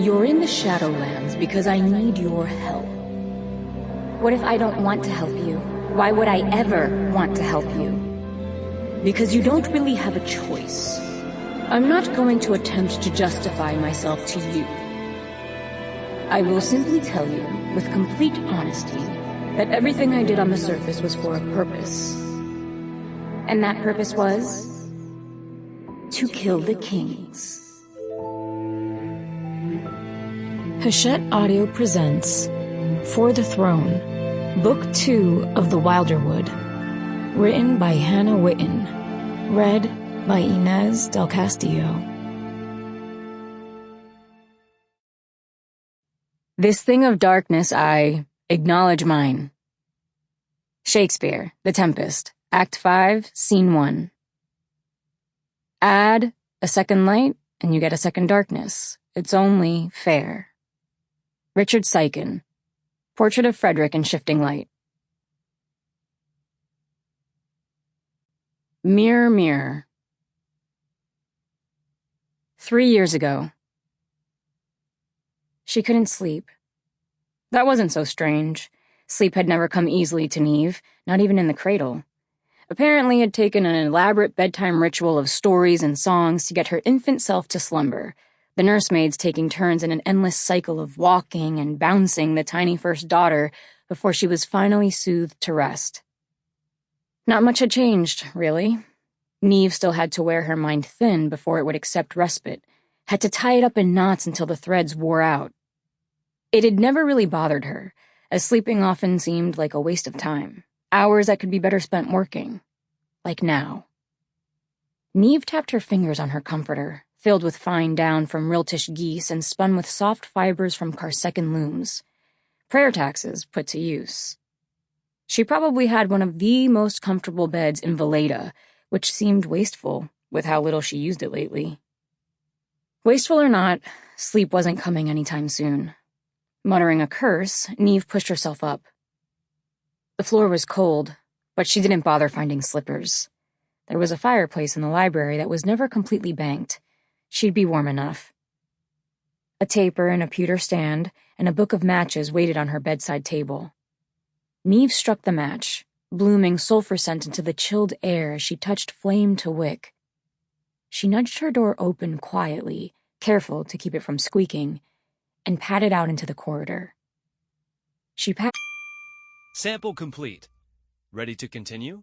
You're in the Shadowlands because I need your help. What if I don't want to help you? Why would I ever want to help you? Because you don't really have a choice. I'm not going to attempt to justify myself to you. I will simply tell you, with complete honesty, that everything I did on the surface was for a purpose. And that purpose was? To kill the kings. Hachette Audio presents For the Throne, Book 2 of The Wilderwood, written by Hannah Whitten, read by Inés del Castillo. This thing of darkness, I acknowledge mine. Shakespeare, The Tempest, Act 5, Scene 1. Add a second light, and you get a second darkness. It's only fair. Richard Sykin, Portrait of Frederick in Shifting Light. Mirror, mirror. 3 years ago. She couldn't sleep. That wasn't so strange. Sleep had never come easily to Neve, not even in the cradle. Apparently it had taken an elaborate bedtime ritual of stories and songs to get her infant self to slumber, the nursemaids taking turns in an endless cycle of walking and bouncing the tiny first daughter before she was finally soothed to rest. Not much had changed, really. Neve still had to wear her mind thin before it would accept respite, had to tie it up in knots until the threads wore out. It had never really bothered her, as sleeping often seemed like a waste of time, hours that could be better spent working. Like now. Neve tapped her fingers on her comforter, filled with fine down from Riltish geese and spun with soft fibers from Carsecan looms. Prayer taxes put to use. She probably had one of the most comfortable beds in Valeda, which seemed wasteful with how little she used it lately. Wasteful or not, sleep wasn't coming anytime soon. Muttering a curse, Neve pushed herself up. The floor was cold, but she didn't bother finding slippers. There was a fireplace in the library that was never completely banked. She'd be warm enough. A taper and a pewter stand and a book of matches waited on her bedside table. Neve struck the match, blooming sulfur scent into the chilled air as she touched flame to wick. She nudged her door open quietly, careful to keep it from squeaking, and padded out into the corridor. Sample complete. Ready to continue?